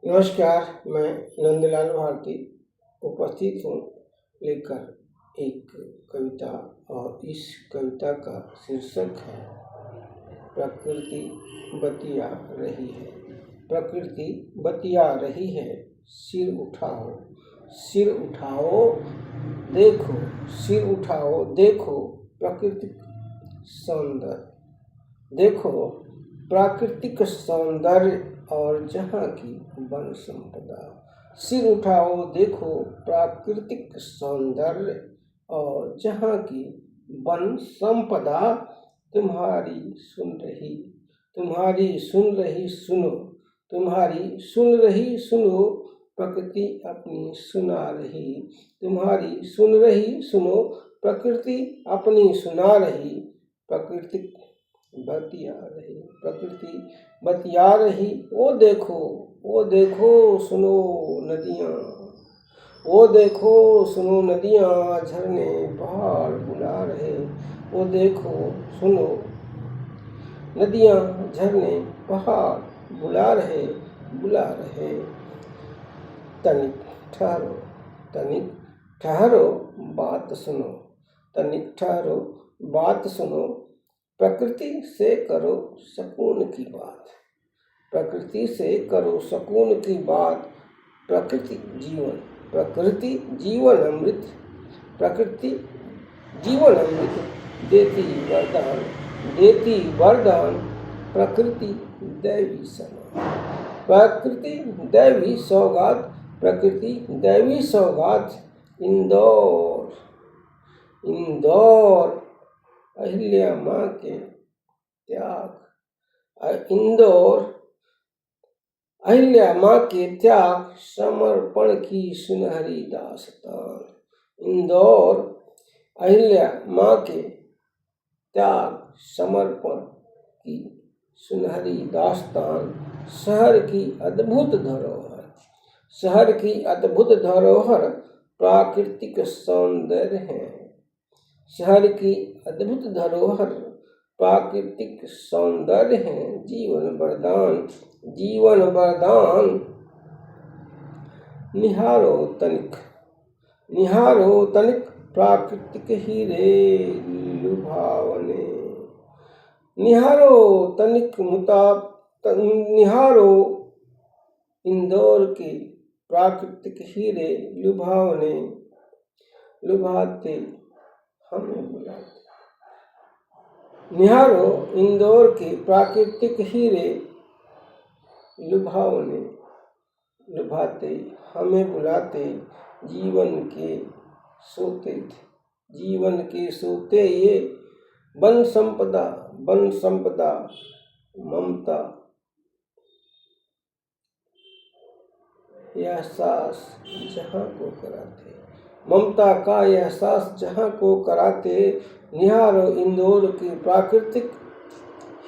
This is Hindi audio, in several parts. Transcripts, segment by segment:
नमस्कार, मैं नंदलाल भारती उपस्थित हूँ लेकर एक कविता। और इस कविता का शीर्षक है प्रकृति बतिया रही है। प्रकृति बतिया रही है, सिर उठाओ, सिर उठाओ देखो, सिर उठाओ देखो प्राकृतिक सौंदर्य, देखो प्राकृतिक सौंदर्य और जहाँ की वन संपदा। सिर उठाओ देखो प्राकृतिक सौंदर्य और जहाँ की वन संपदा। तुम्हारी सुन रही सुनो, तुम्हारी सुन रही सुनो, प्रकृति अपनी सुना रही। तुम्हारी सुन रही सुनो, प्रकृति अपनी सुना रही। प्रकृति बतिया रही, प्रकृति बतिया रही। वो देखो सुनो नदियाँ, वो देखो सुनो नदियाँ, झरने पहाड़ बुला रहे। वो देखो सुनो नदियाँ, झरने पहाड़ बुला रहे। तनिक ठहरो, तनिक ठहरो बात सुनो, तनिक ठहरो बात सुनो। प्रकृति से करो सुकून की बात, प्रकृति से करो सुकून की बात। प्रकृति जीवन अमृत, प्रकृति जीवन अमृत देती वरदान। प्रकृति दैवी सौगात, प्रकृति दैवी सौगात, प्रकृति दैवी सौगात। इंदौर अहिल्या माँ के त्याग, इंदौर अहिल्या माँ के त्याग, समर्पण की सुनहरी दास्तान। इंदौर अहिल्या माँ के त्याग, समर्पण की सुनहरी दास्तान। शहर की अद्भुत धरोहर, शहर की अद्भुत धरोहर प्राकृतिक सौंदर्य है। शहर की अद्भुत धरोहर प्राकृतिक सौंदर्य है। जीवन वरदान, जीवन वरदान। निहारो तनिक प्राकृतिक हीरे लुभावने। निहारो तनिक निहारो इंदौर के प्राकृतिक हीरे लुभावने। लुभाते हमें बुलाते, निहारो इंदौर के प्राकृतिक हीरे लुभावने। लुभाते हमें बुलाते, जीवन के सोते ये वन संपदा। ममता एहसास जहाँ को कराते, ममता का एहसास जहाँ को कराते। निहारो इंदौर के प्राकृतिक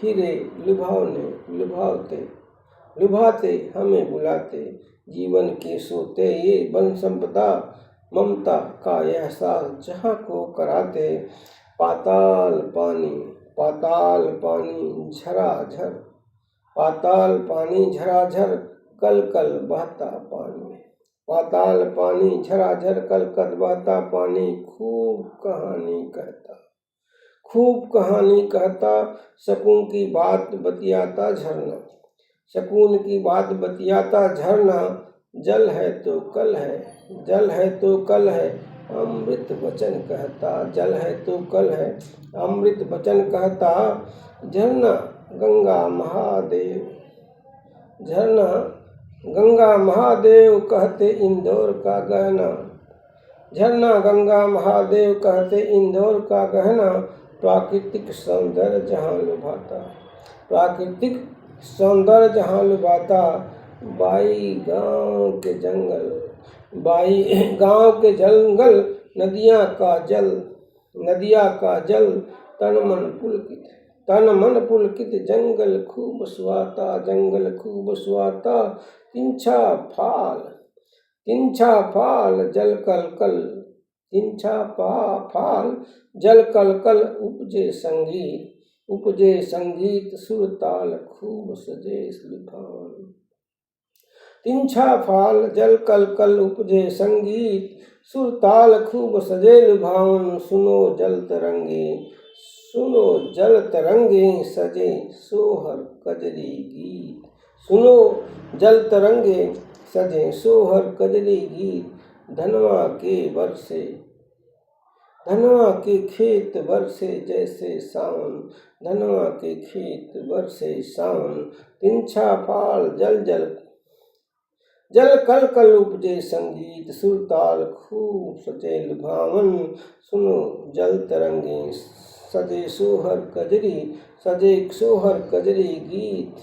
हीरे लुभाते हमें बुलाते, जीवन के सोते ये वन संपदा। ममता का एहसास जहाँ को कराते। पाताल पानी झराझर, पाताल पानी झराझर, कल कल बहता पानी। पाताल पानी झराझर, कल कल बहता पानी। खूब कहानी कहता, सकून की बात बतियाता झरना। सकून की बात बतियाता झरना। जल है तो कल है, जल है तो कल है, अमृत वचन कहता। जल है तो कल है, अमृत वचन कहता। झरना गंगा महादेव, झरना गंगा महादेव कहते इंदौर का गहना। झरना गंगा महादेव कहते इंदौर का गहना। प्राकृतिक सौंदर्य जहाँ लुभाता, प्राकृतिक सौंदर्य जहाँ लुभाता। बाई गांव के जंगल, नदिया का जल, तन मन पुलकित। जंगल खूब सुहाता, तिनछा फाल जल कल, तिनछा फाल जल कल। उपजे संगीत सुर ताल, खूब सजे लुभावन। तिनछा फाल जल कल कल उपजे संगीत, सुर ताल खूब सजे लुभावन, सुनो जल तरंगे सजे सोहर कजरी गीत। सुनो जल तरंगे सजे सोहर कजरी गीत, धनवा के खेत बरसे जैसे सावन, धनवा के खेत बरसे सावन। तिनछा फाल जल कल कल उपजे संगीत, सुर ताल खूब सजे लुभावन, सुनो जल तरंगे सजे सोहर कजरी गीत।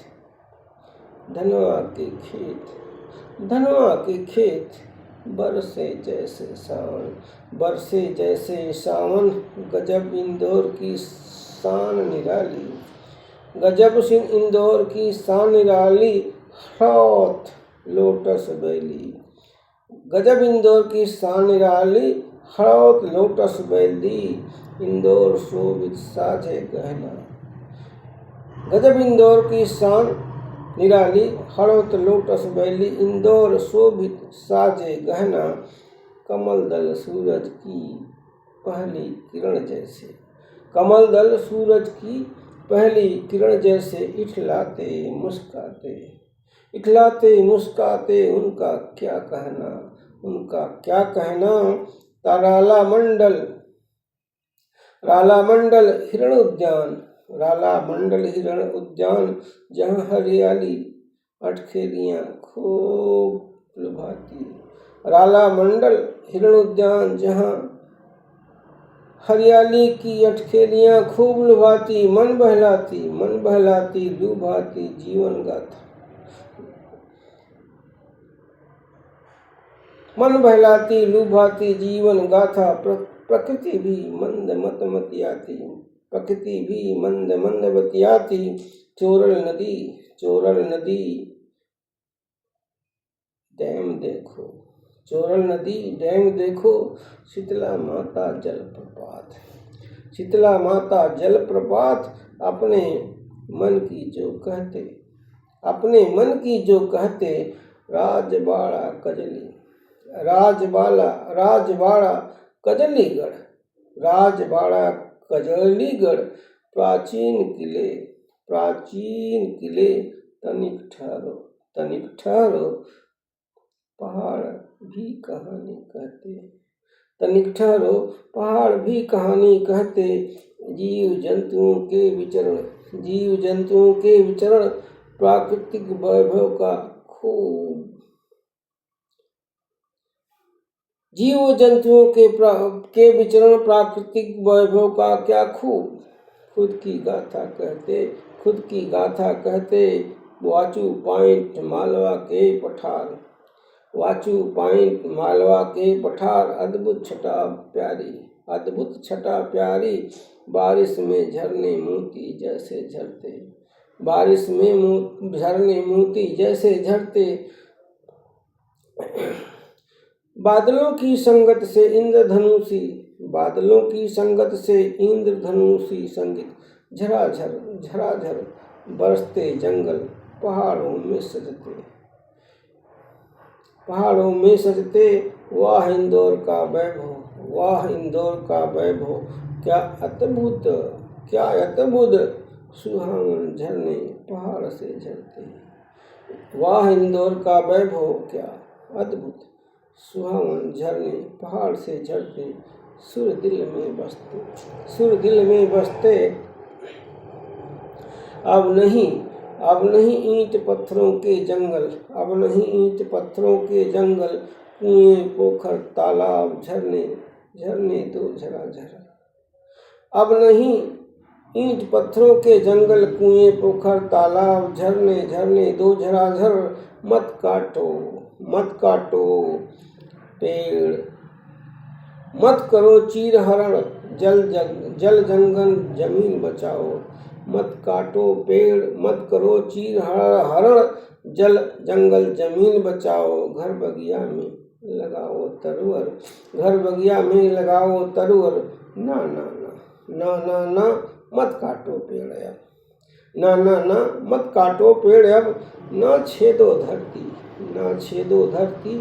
धनवा के खेत बरसे जैसे सावन, गजब इंदौर की शान निराली, हरौत लोटस बैली। गजब इंदौर की शान निराली, हरौत लोटस बैली, इंदौर शोभित साजे गहना। गजब इंदौर की शान निराली, हरौत लोटस बैली, इंदौर शोभित साजे गहना। कमल दल सूरज की पहली किरण जैसे, इठलाते मुस्काते उनका क्या कहना। राला मंडल हिरण उद्यान, जहाँ हरियाली अटखेलियाँ खूब लुभाती। राला मंडल हिरण उद्यान, जहाँ हरियाली की अटखेलियाँ खूब लुभाती, मन बहलाती लुभाती जीवन गाथा। मन बहलाती लुभाती जीवन गाथा, प्रकृति भी मंद मंद बतियाती। चोरल नदी डैम देखो, शीतला माता जलप्रपात, अपने मन की जो कहते, राजबाड़ा कजलीगढ़, प्राचीन किले तनिक ठहरो, पहाड़ भी कहानी कहते। जीव जंतुओं के विचरण प्राकृतिक वैभव का खूब। क्या खूब। खुद की गाथा कहते, वाचू पॉइंट मालवा के पठार, अद्भुत छटा प्यारी, बारिश में झरने मोती जैसे झरते। बादलों की संगत से इंद्रधनुषी संगीत, झराझर बरसते जंगल, पहाड़ों में सजते। वाह इंदौर का वैभव, क्या अद्भुत सुहावन झरने पहाड़ से झरते। वाह इंदौर का वैभव, क्या अद्भुत सुहावन झरने पहाड़ से झरते। सुर दिल में बसते। अब नहीं ईंट पत्थरों के जंगल, कुएं पोखर तालाब झरने दो झराझर। अब नहीं ईंट पत्थरों के जंगल, कुएं पोखर तालाब झरने दो झराझर। मत काटो पेड़, मत करो चीर हरण, जल जंगल जमीन बचाओ। मत काटो पेड़, मत करो चीर हरण, जल जंगल जमीन बचाओ। घर बगिया में लगाओ तरुअर, ना मत काटो पेड़ अब, मत काटो पेड़ अब, ना छेदो धरती, ना छेदो धरती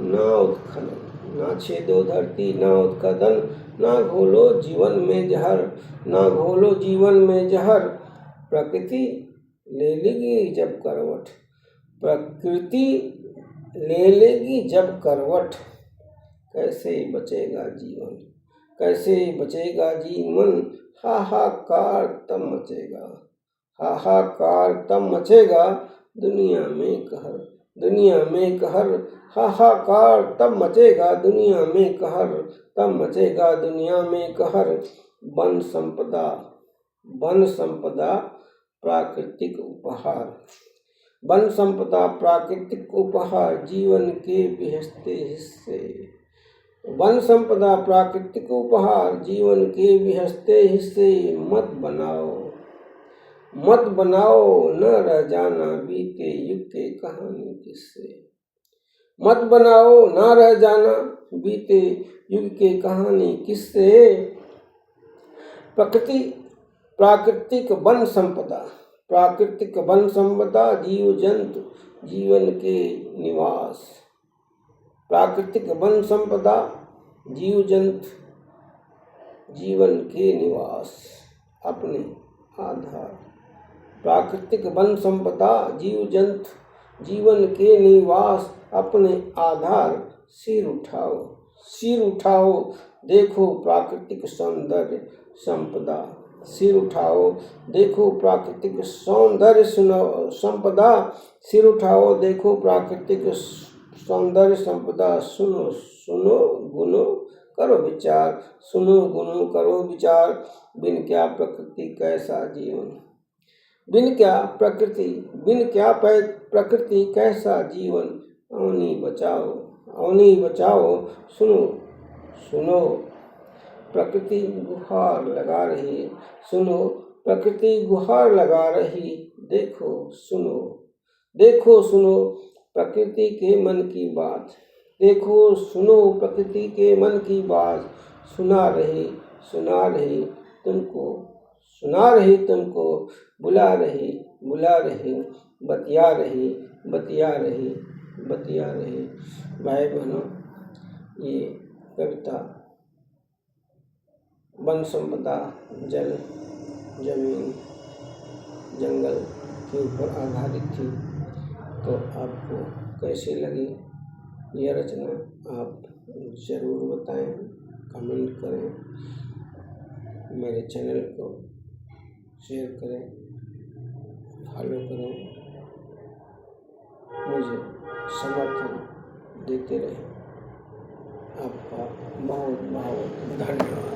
ना उत्खनन, ना छेदो धरती ना उत्खनन, ना घोलो जीवन में जहर, ना घोलो जीवन में जहर। प्रकृति ले लेगी जब करवट, प्रकृति ले लेगी जब करवट, कैसे बचेगा जीवन, कैसे बचेगा जीवन। हाहाकार तब मचेगा, हाहाकार तब मचेगा दुनिया में कहर, दुनिया में कहर। हाहाकार तब मचेगा दुनिया में कहर, तब मचेगा दुनिया में कहर। वन संपदा, वन संपदा प्राकृतिक उपहार, वन संपदा प्राकृतिक उपहार जीवन के बिहसते हिस्से। वन संपदा प्राकृतिक उपहार जीवन के बिहसते हिस्से। मत बनाओ, मत बनाओ न रह जाना बीते युग के कहानी किस्से, मत बनाओ न रह जाना बीते युग के कहानी किस्से। प्रकृति प्राकृतिक वन संपदा, प्राकृतिक वन संपदा जीव जंतु जीवन के निवास। प्राकृतिक वन संपदा जीव जंतु जीवन के निवास अपने आधार। प्राकृतिक वन संपदा जीव जंतु जीवन के निवास अपने आधार। सिर उठाओ, सिर उठाओ देखो प्राकृतिक सौंदर्य संपदा, सिर उठाओ देखो प्राकृतिक सौंदर्य संपदा। सिर उठाओ देखो प्राकृतिक सौंदर्य संपदा। सुनो सुनो गुनो करो विचार, सुनो गुनो करो विचार। बिन क्या प्रकृति कैसा जीवन, बिन क्या प्रकृति, बिन क्या प्रकृति कैसा जीवन। अवनी बचाओ, अवनी बचाओ सुनो सुनो प्रकृति गुहार लगा रही, सुनो प्रकृति गुहार लगा रही। देखो सुनो, देखो सुनो प्रकृति के मन की बात, देखो सुनो प्रकृति के मन की बात। सुना रही, सुना रही तुमको, सुना रही तुमको। बुला रही, बुला रही बतिया रही, बतिया रही, बतिया रही। भाई बहनों, ये कविता वन संपदा, जल, जमीन, जंगल के ऊपर आधारित थी। तो आपको कैसी लगी यह रचना आप ज़रूर बताएं, कमेंट करें, मेरे चैनल को शेयर करें, फॉलो करें, मुझे समर्थन देते रहें। आपका बहुत बहुत धन्यवाद।